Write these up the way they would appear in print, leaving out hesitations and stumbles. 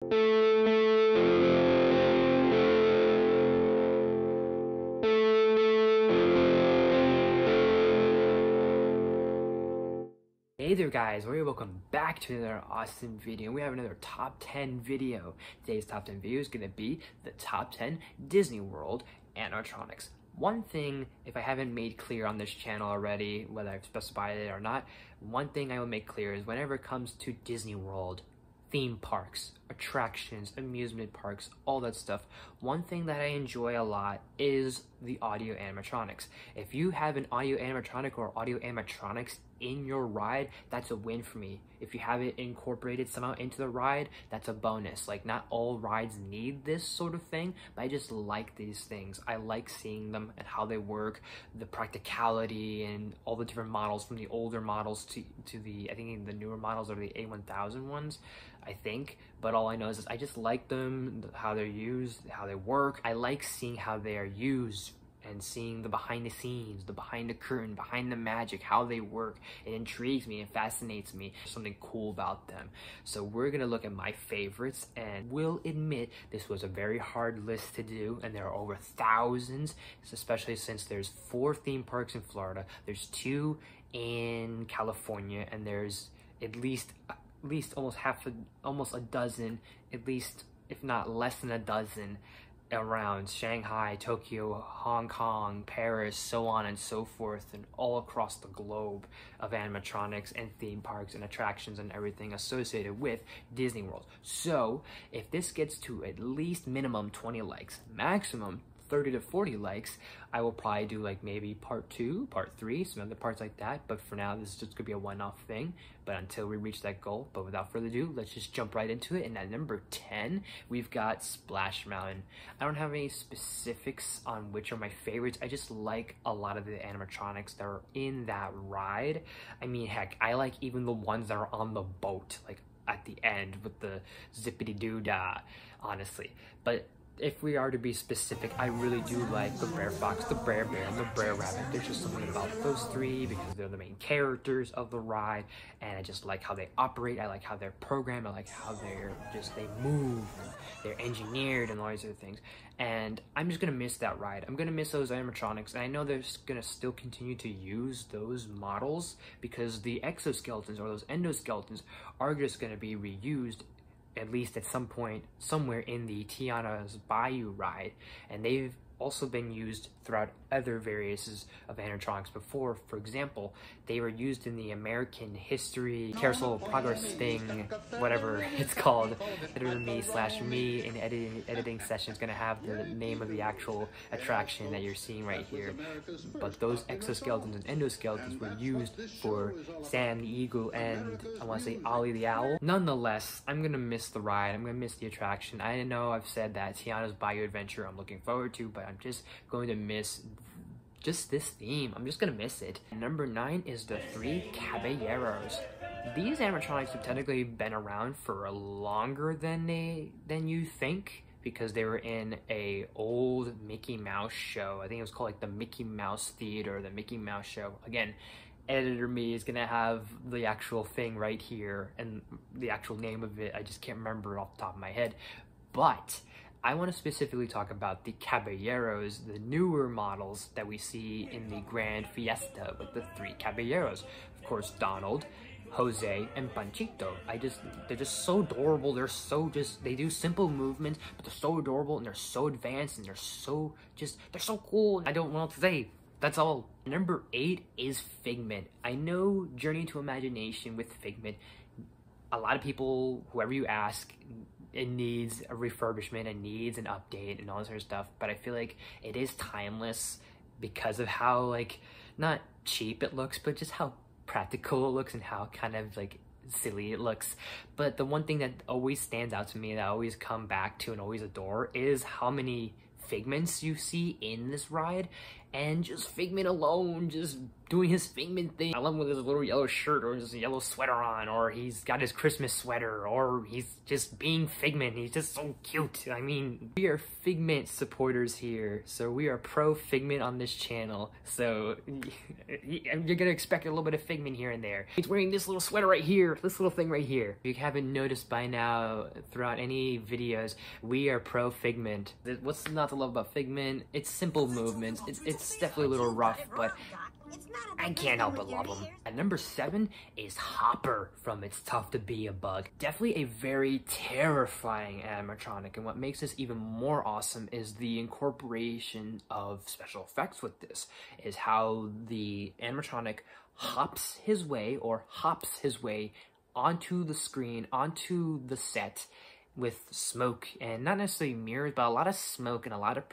Hey there guys, welcome back to another awesome video. We have another top 10 video. Today's top 10 video is going to be the top 10 Disney World animatronics. One thing, if I haven't made clear on this channel already, whether I've specified it or not, one thing I will make clear is whenever it comes to Disney World, theme parks, attractions, amusement parks, all that stuff, one thing that I enjoy a lot is the audio animatronics. If you have an audio animatronic or audio animatronics in your ride, that's a win for me. If you have it incorporated somehow into the ride, that's a bonus. Like, not all rides need this sort of thing, but I just like these things. I like seeing them and how they work, the practicality and all the different models, from the older models to the, I think the newer models are the A1000 ones, I think. But all I know is I just like them, how they're used, how they work. I like seeing how they are used and seeing the behind the scenes, the behind the curtain, behind the magic, how they work. It intrigues me, it fascinates me. There's something cool about them. So we're gonna look at my favorites, and we'll admit this was a very hard list to do, and there are over thousands, especially since there's 4 theme parks in Florida, there's 2 in California, and there's at least almost a dozen, at least, if not less than a dozen, around Shanghai, Tokyo, Hong Kong, Paris, so on and so forth, and all across the globe of animatronics and theme parks and attractions and everything associated with Disney World. So if this gets to at least minimum 20 likes, maximum 30 to 40 likes, I will probably do like maybe part 2, part 3, some other parts like that. But for now, this is just gonna be a one-off thing, but until we reach that goal. But without further ado, let's just jump right into it. And at number 10, we've got Splash Mountain. I don't have any specifics on which are my favorites. I just like a lot of the animatronics that are in that ride. I mean, heck, I like even the ones that are on the boat, like at the end with the zippity-doo-dah, honestly. But if we are to be specific, I really do like the Brer Fox, the Brer Bear, and the Brer Rabbit. There's just something about those 3 because they're the main characters of the ride, and I just like how they operate. I like how they're programmed. I like how they move, and they're engineered, and all these other things. And I'm just gonna miss that ride. I'm gonna miss those animatronics, and I know they're gonna still continue to use those models because the exoskeletons or those endoskeletons are just gonna be reused, at least at some point, somewhere in the Tiana's Bayou ride, and they've also been used throughout other variations of animatronics before. For example, they were used in the American History Carousel of Progress thing, whatever it's called. Editor me in editing session is gonna have the name of the actual attraction that you're seeing right here. But those exoskeletons and endoskeletons were used for Sam the Eagle and I want to say Ollie the Owl. Nonetheless, I'm gonna miss the ride. I'm gonna miss the attraction. I know I've said that Tiana's Bayou Adventure I'm looking forward to, but I'm just going to miss just this theme. I'm just gonna miss it. Number 9 is the 3 Caballeros. These animatronics have technically been around for longer than you think, because they were in a old Mickey Mouse show. I think it was called like the Mickey Mouse Theater, the Mickey Mouse Show. Again, editor me is gonna have the actual thing right here and the actual name of it. I just can't remember it off the top of my head. But I want to specifically talk about the Caballeros, the newer models that we see in the Grand Fiesta with the 3 Caballeros. Of course, Donald, Jose, and Panchito. They're just so adorable. They do simple movements, but they're so adorable, and they're so advanced, and they're so cool. I don't know what to say. That's all. Number 8 is Figment. I know Journey to Imagination with Figment, a lot of people, whoever you ask, it needs a refurbishment, it needs an update and all this sort of stuff, but I feel like it is timeless because of how, like, not cheap it looks, but just how practical it looks and how kind of like silly it looks. But the one thing that always stands out to me, that I always come back to and always adore, is how many figments you see in this ride. and just Figment alone, just doing his Figment thing. I love him with his little yellow shirt or his yellow sweater on, or he's got his Christmas sweater, or he's just being Figment. He's just so cute. I mean, we are Figment supporters here, so we are pro Figment on this channel. So you're gonna expect a little bit of Figment here and there. He's wearing this little sweater right here, this little thing right here. If you haven't noticed by now throughout any videos, we are pro Figment. What's not to love about Figment? It's simple movements. It's definitely a little rough, but I can't help but love him. At number 7 is Hopper from It's Tough to Be a Bug. Definitely a very terrifying animatronic, and what makes this even more awesome is the incorporation of special effects with this, is how the animatronic hops his way onto the screen, onto the set, with smoke, and not necessarily mirrors, but a lot of smoke and a lot of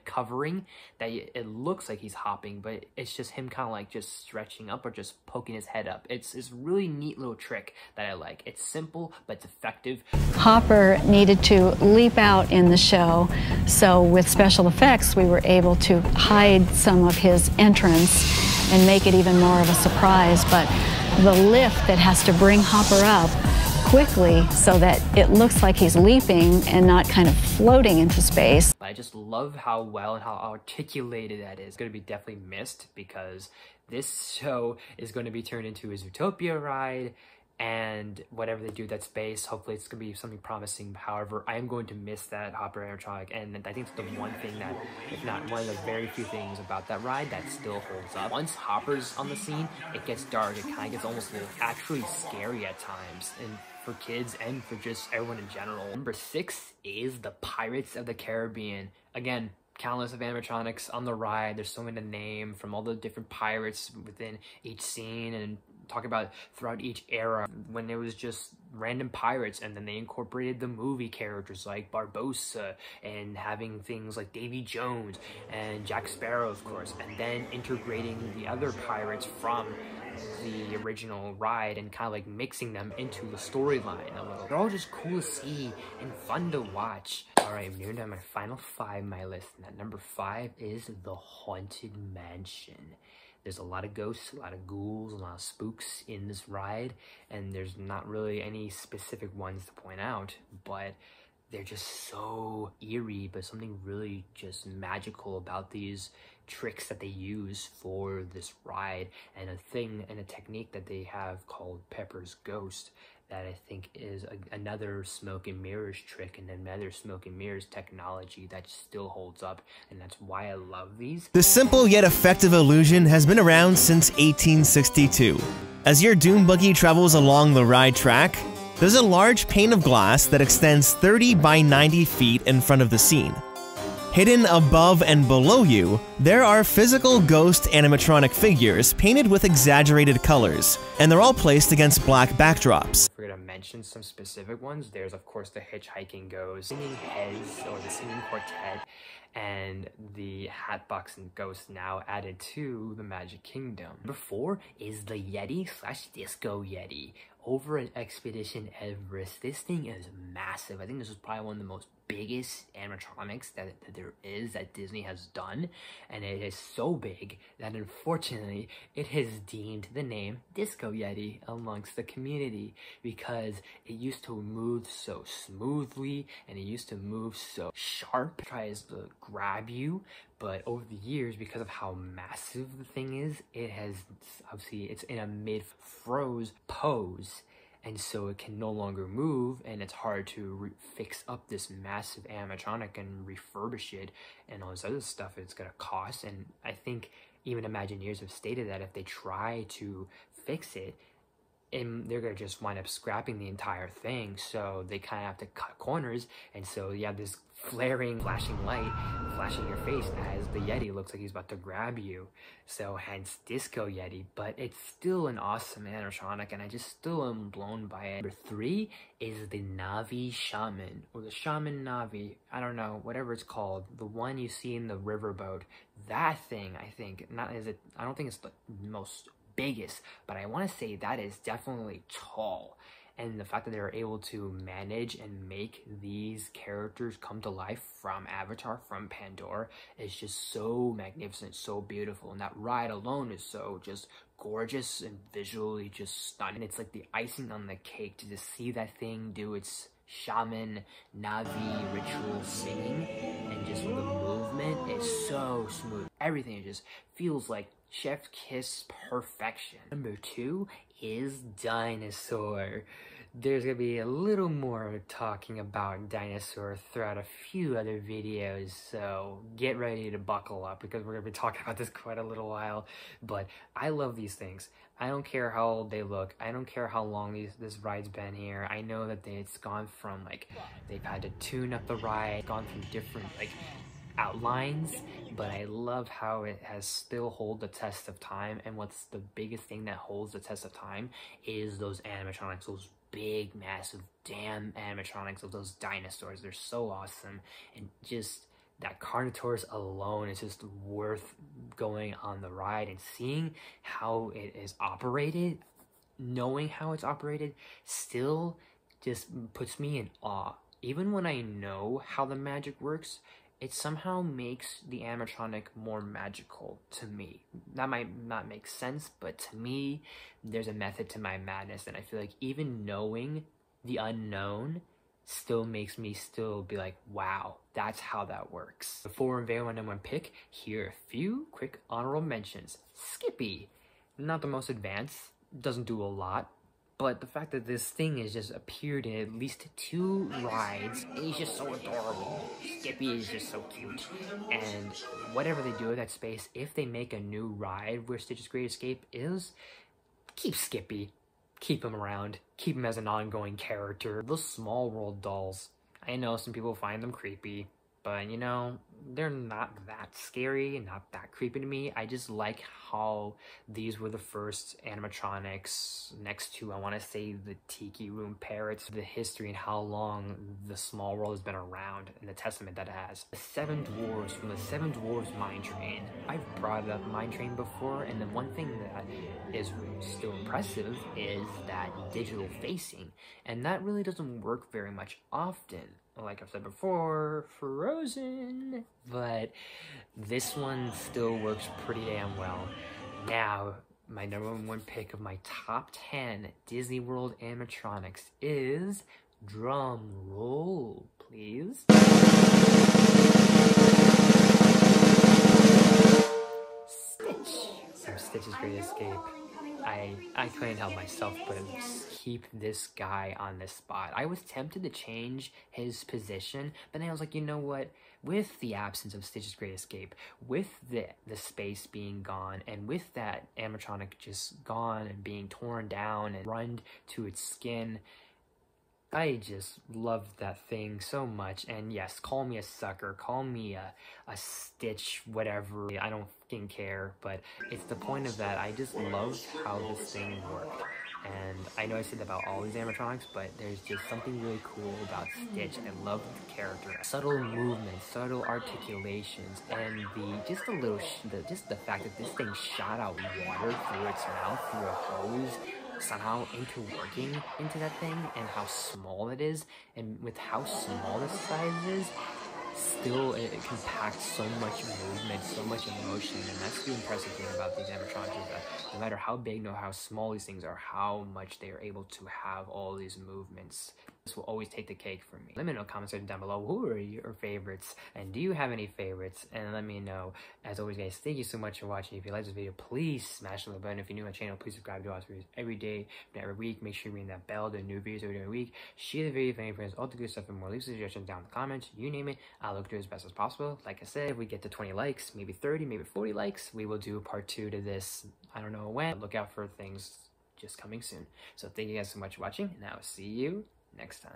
covering that it looks like he's hopping, but it's just him kind of like just stretching up or just poking his head up. It's really neat little trick that I like. It's simple, but it's effective. Hopper needed to leap out in the show, so with special effects, we were able to hide some of his entrance and make it even more of a surprise, but the lift that has to bring Hopper up quickly so that it looks like he's leaping and not kind of floating into space. I just love how well and how articulated that is. It's going to be definitely missed because this show is going to be turned into a Zootopia ride, and whatever they do with that space, hopefully it's going to be something promising. However, I am going to miss that Hopper animatronic, and I think it's the one thing that, if not one of the very few things about that ride that still holds up. Once Hopper's on the scene, it gets dark. It kind of gets almost a little actually scary at times, and for kids and for just everyone in general. Number 6 is the Pirates of the Caribbean. Again, countless of animatronics on the ride. There's so many to name from all the different pirates within each scene, and talk about throughout each era when it was just random pirates, and then they incorporated the movie characters like Barbossa, and having things like Davy Jones and Jack Sparrow, of course, and then integrating the other pirates from the original ride and kind of like mixing them into the storyline a little. They're all just cool to see and fun to watch. Alright, I'm near to my final 5 on my list, and at number 5 is the Haunted Mansion. There's a lot of ghosts, a lot of ghouls, a lot of spooks in this ride, and there's not really any specific ones to point out, but they're just so eerie, but something really just magical about these tricks that they use for this ride, and a thing and a technique that they have called Pepper's Ghost that I think is another smoke and mirrors trick, and another smoke and mirrors technology that still holds up, and that's why I love these. The simple yet effective illusion has been around since 1862. As your Doom Buggy travels along the ride track, there's a large pane of glass that extends 30 by 90 feet in front of the scene. Hidden above and below you, there are physical ghost animatronic figures painted with exaggerated colors, and they're all placed against black backdrops. We're gonna mention some specific ones. There's of course the Hitchhiking Ghost, Singing Heads, or the Singing Quartet, and the Hatbox and Ghost now added to the Magic Kingdom. Number 4 is the Yeti / Disco Yeti. Over at Expedition Everest, this thing is massive. I think this is probably one of the most biggest animatronics that there is that Disney has done, and it is so big that unfortunately it has deemed the name Disco Yeti amongst the community, because it used to move so smoothly and it used to move so sharp. It tries to grab you, but over the years, because of how massive the thing is, it has obviously, it's in a mid-froze pose, and so it can no longer move, and it's hard to fix up this massive animatronic and refurbish it, and all this other stuff it's gonna cost. And I think even Imagineers have stated that if they try to fix it, and they're gonna just wind up scrapping the entire thing, so they kind of have to cut corners, and so you have this flaring, flashing light flashing your face as the Yeti looks like he's about to grab you, so hence Disco Yeti. But it's still an awesome animatronic, and I just still am blown by it. Number 3 is the Navi Shaman, or the Shaman Navi, I don't know, whatever it's called, the one you see in the riverboat. That thing, I think, I don't think it's the most biggest, but I want to say that is definitely tall, And the fact that they were able to manage and make these characters come to life from Avatar, from Pandora, is just so magnificent, so beautiful. And that ride alone is so just gorgeous and visually just stunning. It's like the icing on the cake to just see that thing do its shaman Navi ritual singing, and just the movement is so smooth. Everything just feels like chef's kiss perfection. Number 2 is Dinosaur. There's gonna be a little more talking about Dinosaur throughout a few other videos, so get ready to buckle up because we're gonna be talking about this quite a little while. But I love these things. I don't care how old they look. I don't care how long this ride's been here. I know that it's gone from, like, they've had to tune up the ride, gone through different, like, outlines, but I love how it has still hold the test of time. And what's the biggest thing that holds the test of time is those animatronics, those big, massive, damn animatronics of those dinosaurs. They're so awesome, and just that Carnotaurus alone is just worth going on the ride and seeing how it is operated. Knowing how it's operated still just puts me in awe. Even when I know how the magic works, it somehow makes the animatronic more magical to me. That might not make sense, but to me, there's a method to my madness, and I feel like even knowing the unknown still makes me still be like, wow, that's how that works. Before unveiling my number 1 pick, here are a few quick honorable mentions. Skippy, not the most advanced, doesn't do a lot, but the fact that this thing has just appeared in at least 2 rides, and he's just so adorable. Skippy is just so cute. And whatever they do with that space, if they make a new ride where Stitch's Great Escape is, keep Skippy. Keep him around. Keep him as an ongoing character. Those Small World dolls, I know some people find them creepy, but you know, they're not that scary and not that creepy to me. I just like how these were the first animatronics next to, I want to say, the Tiki Room parrots, the history and how long the Small World has been around and the testament that it has. The 7 Dwarves from the 7 Dwarves Mine Train. I've brought up Mine Train before, and the one thing that is still impressive is that digital facing, and that really doesn't work very much often. Like I've said before, Frozen, but this one still works pretty damn well. Now, my number 1 pick of my top 10 Disney World animatronics is, drum roll, please, Stitch from Stitch's Great Escape. I couldn't help myself but keep this guy on this spot. I was tempted to change his position, but then I was like, you know what? With the absence of Stitch's Great Escape, with the space being gone, and with that animatronic just gone and being torn down and run to its skin, I just love that thing so much. And yes, call me a sucker, call me a Stitch, whatever, I don't fucking care, but it's the point of that. I just love how this thing worked. And I know I said that about all these animatronics, but there's just something really cool about Stitch. I love the character. Subtle movements, subtle articulations, and just the fact that this thing shot out water through its mouth, through a hose, somehow working into that thing, and how small it is, and with how small this size is, still it can pack so much movement, so much emotion. And that's the impressive thing about these animatronics, is that no matter how big or how small these things are, how much they are able to have all these movements. This will always take the cake for me. Let me know in the comment section down below, who are your favorites, and do you have any favorites? And let me know. As always, guys, thank you so much for watching. If you like this video, please smash the like button. If you're new to my channel, please subscribe to us videos every day, every week. Make sure you ring that bell to new videos every week. Share the video with any friends, all the good stuff and more. Leave suggestions down in the comments. You name it, I'll look to as best as possible. Like I said, if we get to 20 likes, maybe 30, maybe 40 likes, we will do a part 2 to this. I don't know when. Look out for things just coming soon. So thank you guys so much for watching, and I will see you next time.